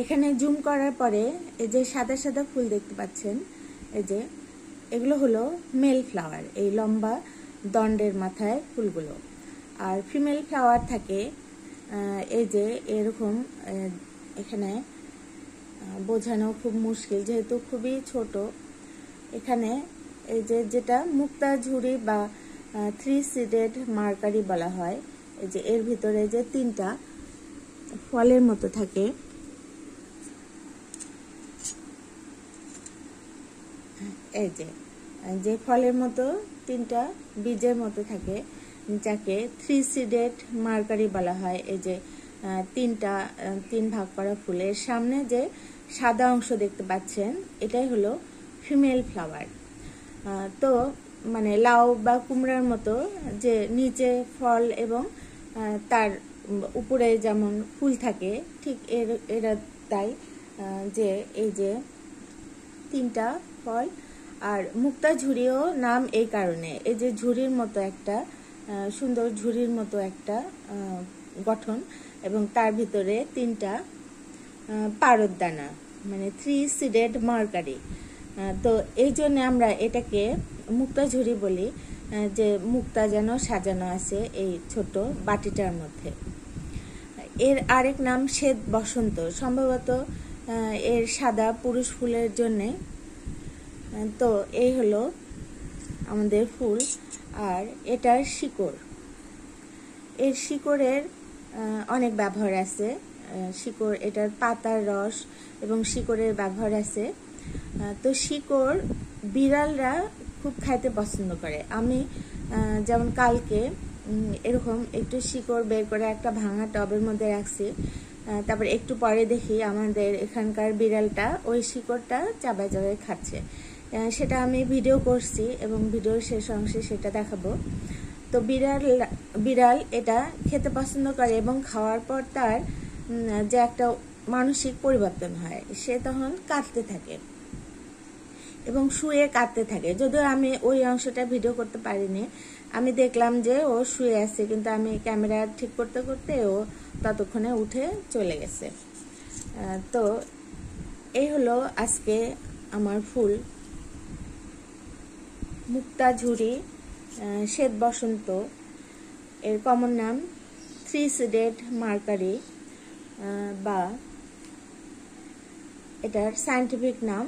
এখানে জুম করার পরে এই যে সাদা সাদা ফুল দেখতে পাচ্ছেন, এই যে এগুলো হলো মেল ফ্লাওয়ার, এই লম্বা দণ্ডের মাথায় ফুলগুলো। আর ফিমেল ফ্লাওয়ার থাকে এই যে এরকম, এখানে বোঝানো খুব মুশকিল যেহেতু খুবই ছোট। এখানে এই যে যেটা মুক্তা ঝুরি বা 3-seeded মার্কারি বলা হয়, এই যে এর ভিতরে যে 3টা ফলের মতো থাকে, এই যে ফলের মতো 3টা বীজের মতো থাকে, যাকে 3-seeded মার্কারি বলা হয়। এই যে 3 ভাগ করা ফুলের সামনে যে সাদা অংশ দেখতে পাচ্ছেন, এটাই হলো ফিমেল ফ্লাওয়ার। তো মানে লাউ বা কুমড়ার মতো যে নিচে ফল এবং তার উপরে যেমন ফুল থাকে, ঠিক এরা তাই যে এই যে 3টা ফল। আর মুক্তা ঝুরিও নাম এই কারণে, এই যে ঝুরির মতো একটা সুন্দর ঝুরির মতো একটা গঠন এবং তার ভিতরে 3টা পারদদানা, মানে 3-seeded মার্কারি। তো এই জন্য আমরা এটাকে মুক্তা ঝুরি বলি, যে মুক্তা যেন সাজানো আছে এই ছোট বাটিটার মধ্যে। এর আরেক নাম শ্বেত বসন্ত, সম্ভবত এর সাদা পুরুষ ফুলের জন্যে। তো এই হলো আমাদের ফুল। আর এটার শিকড়, এর শিকড়ের অনেক ব্যবহার আছে। শিকড়, এটার পাতার রস এবং শিকড়ের ব্যবহার আছে। তো শিকড় বিড়ালরা খুব খাইতে পছন্দ করে। আমি যেমন কালকে এরকম একটু শিকড় বের করে একটা ভাঙা টবের মধ্যে রাখছি, তারপর একটু পরে দেখি আমাদের এখানকার বিড়ালটা ওই শিকড়টা চাবায় চাবায় খাচ্ছে। সেটা আমি ভিডিও করছি এবং ভিডিওর শেষ অংশে সেটা দেখাবো। তো বিড়াল এটা খেতে পছন্দ করে এবং খাওয়ার পর তার যে একটা মানসিক পরিবর্তন হয়, সে তখন কাঁদতে থাকে এবং শুয়ে কাঁদতে থাকে। যদিও আমি ওই অংশটা ভিডিও করতে পারিনি, আমি দেখলাম যে ও শুয়ে আছে, কিন্তু আমি ক্যামেরা ঠিক করতে করতে ও ততক্ষণে উঠে চলে গেছে। তো এই হলো আজকে আমার ফুল, মুক্তা ঝুরি, শ্বেত বসন্ত। এর কমন নাম 3-seeded মার্কারি, বা এটার সায়েন্টিফিক নাম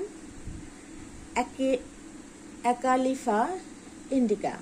অ্যাকালিফা ইন্ডিকা।